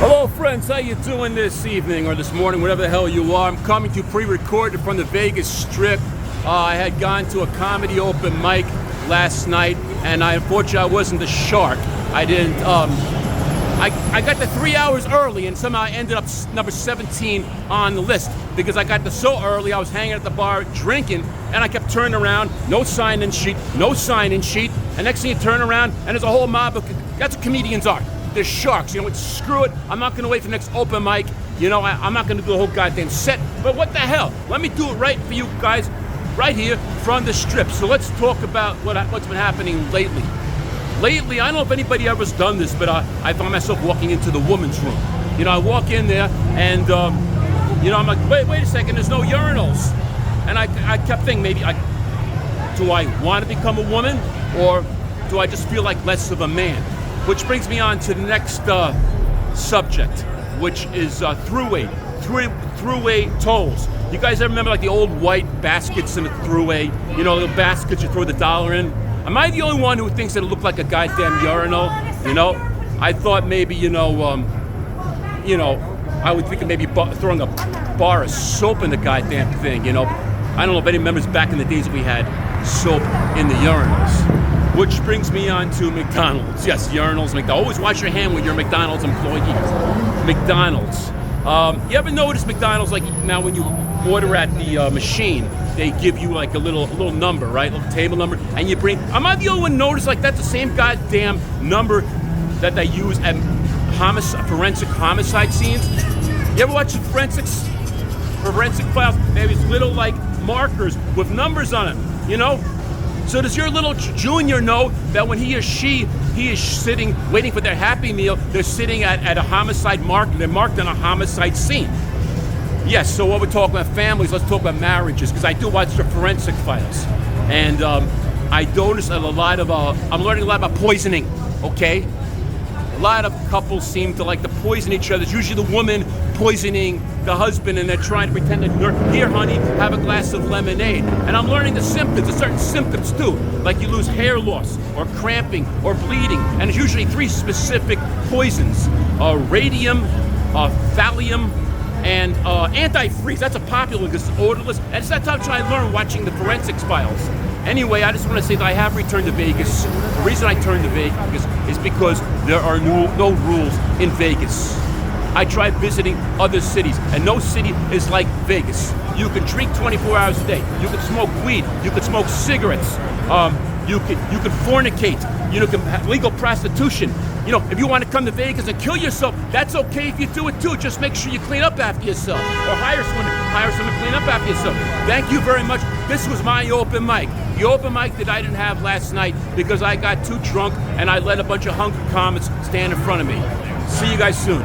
Hello friends, how you doing this evening or this morning, whatever the hell you are? I'm coming to you pre-recorded from the Vegas Strip. I had gone to a comedy open mic last night, and unfortunately I wasn't the shark. I didn't. I got there 3 hours early, and somehow I ended up number 17 on the list because I got there so early. I was hanging at the bar drinking, and I kept turning around. No sign-in sheet, no sign-in sheet. And next thing you turn around, and there's a whole mob of. That's what comedians are. They're sharks, you know what, screw it. I'm not gonna wait for the next open mic. You know, I'm not gonna do the whole goddamn set, but what the hell? Let me do it right for you guys, right here from the Strip. So let's talk about what's been happening lately. Lately, I don't know if anybody ever's done this, but I found myself walking into the women's room. You know, I walk in there and, you know, I'm like, wait a second, there's no urinals. And I kept thinking, maybe, do I want to become a woman, or do I just feel like less of a man? Which brings me on to the next subject, which is throughway tolls. You guys ever remember like the old white baskets in the throughway? You know, the baskets you throw the dollar in? Am I the only one who thinks that it looked like a goddamn urinal? You know, I thought maybe, I would think of maybe throwing a bar of soap in the goddamn thing, you know. I don't know if any members back in the days we had soap in the urinals. Which brings me on to McDonald's. Yes, urinals, McDonald's. Always wash your hand when you're a McDonald's employee. McDonald's. You ever notice McDonald's, like now when you order at the machine, they give you like a little number, right? A little table number, and you bring. Am I the only one notice like that's the same goddamn number that they use at forensic homicide scenes? You ever watch the forensic files? They have these little like markers with numbers on them, you know? So does your little junior know that when he or she is sitting, waiting for their Happy Meal, they're sitting at a homicide mark, they're marked on a homicide scene? Yes, so while we're talking about families, let's talk about marriages, because I do watch the forensic files. And I noticed that I'm learning a lot about poisoning, okay? A lot of couples seem to like to poison each other. It's usually the woman poisoning the husband, and they're trying to pretend that, here, honey, have a glass of lemonade. And I'm learning the symptoms, there's certain symptoms too, like you lose hair loss, or cramping, or bleeding. And it's usually 3 specific poisons: radium, thallium, and antifreeze. That's a popular one because it's odorless. And it's that time I learned watching the forensics files. Anyway, I just want to say that I have returned to Vegas. The reason I turned to Vegas is because there are no rules in Vegas. I tried visiting other cities, and no city is like Vegas. You can drink 24 hours a day. You can smoke weed. You can smoke cigarettes. You can fornicate. You can have legal prostitution. You know, if you want to come to Vegas and kill yourself, that's okay if you do it too. Just make sure you clean up after yourself, or hire someone to clean up after yourself. Thank you very much. This was my open mic. The open mic that I didn't have last night because I got too drunk and I let a bunch of hungry comics stand in front of me. See you guys soon.